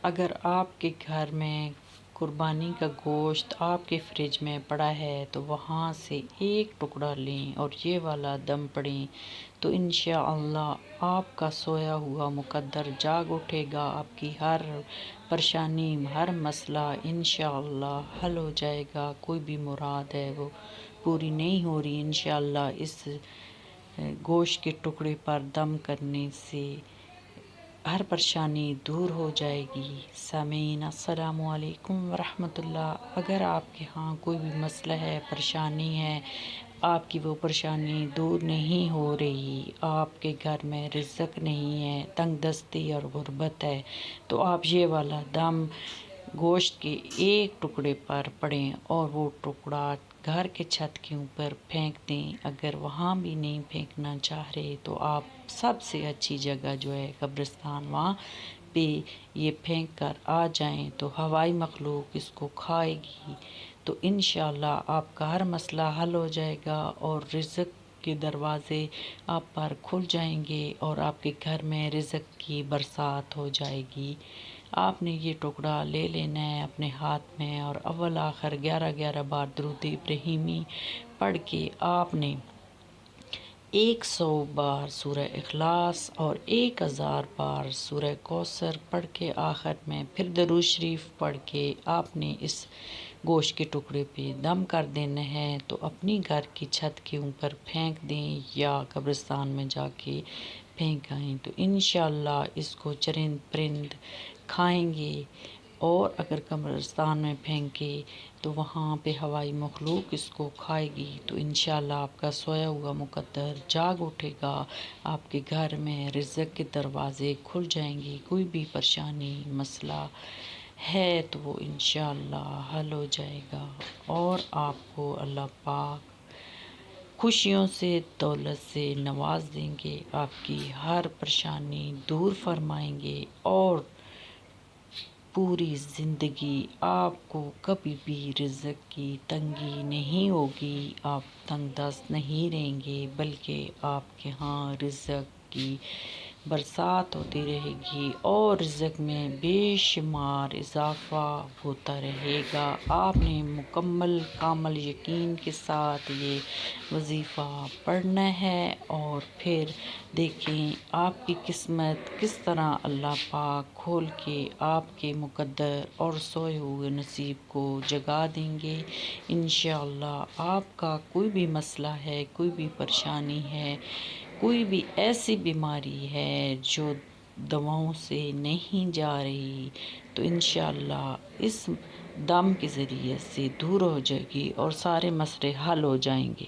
اگر آپ کے گھر میں قربانی کا گوشت آپ کے فریج میں پڑا ہے تو وہاں سے ایک ٹکڑا لیں اور یہ والا دم پڑیں تو انشاءاللہ آپ کا سویا ہوا مقدر جاگ اٹھے گا۔ آپ کی ہر پریشانی، ہر مسئلہ انشاءاللہ حل ہو جائے گا۔ کوئی بھی مراد ہے وہ پوری نہیں ہو رہی، انشاءاللہ اس گوشت کے ٹکڑے پر دم کرنے سے ہر پریشانی دور ہو جائے گی۔ سامعین السلام علیکم ورحمۃ اللہ۔ اگر آپ کے ہاں کوئی بھی مسئلہ ہے، پریشانی ہے، آپ کی وہ پریشانی دور نہیں ہو رہی، آپ کے گھر میں رزق نہیں ہے، تنگ دستی اور غربت ہے، تو آپ یہ والا دم گوشت کے ایک ٹکڑے پر پڑیں اور وہ ٹکڑا گھر کے چھت کے اوپر پھینک دیں۔ اگر وہاں بھی نہیں پھینکنا چاہ رہے تو آپ سب سے اچھی جگہ جو ہے قبرستان، وہاں پہ یہ پھینک کر آ جائیں تو ہوائی مخلوق اس کو کھائے گی تو انشاءاللہ آپ کا ہر مسئلہ حل ہو جائے گا اور رزق کے دروازے آپ پر کھل جائیں گے اور آپ کے گھر میں رزق کی برسات ہو جائے گی۔ آپ نے یہ ٹکڑا لے لینا ہے اپنے ہاتھ میں اور اول آخر 11 بار درود ابراہیمی پڑھ کے آپ نے 100 بار سورہ اخلاص اور 1000 بار سورہ کوثر پڑھ کے آخر میں پھر درود شریف پڑھ کے آپ نے اس گوشت کے ٹکڑے پہ دم کر دینا ہے تو اپنی گھر کی چھت کے اوپر پھینک دیں یا قبرستان میں جا کے پھینک آئیں تو انشاءاللہ اس کو چرند پرند کھائیں گے۔ اور اگر قبرستان میں پھینکے تو وہاں پہ ہوائی مخلوق اس کو کھائے گی تو انشاءاللہ آپ کا سویا ہوا مقدر جاگ اٹھے گا، آپ کے گھر میں رزق کے دروازے کھل جائیں گے۔ کوئی بھی پریشانی مسئلہ ہے تو وہ انشاءاللہ حل ہو جائے گا اور آپ کو اللہ پاک خوشیوں سے، دولت سے نواز دیں گے، آپ کی ہر پریشانی دور فرمائیں گے اور پوری زندگی آپ کو کبھی بھی رزق کی تنگی نہیں ہوگی، آپ تنگ دست نہیں رہیں گے بلکہ آپ کے ہاں رزق کی برسات ہوتی رہے گی اور رزق میں بے شمار اضافہ ہوتا رہے گا۔ آپ نے مکمل کامل یقین کے ساتھ یہ وظیفہ پڑھنا ہے اور پھر دیکھیں آپ کی قسمت کس طرح اللہ پاک کھول کے آپ کے مقدر اور سوئے ہوئے نصیب کو جگا دیں گے۔ انشاءاللہ آپ کا کوئی بھی مسئلہ ہے، کوئی بھی پریشانی ہے، کوئی بھی ایسی بیماری ہے جو دواؤں سے نہیں جا رہی تو انشاءاللہ اس دم کے ذریعے سے دور ہو جائے گی اور سارے مسئلے حل ہو جائیں گے۔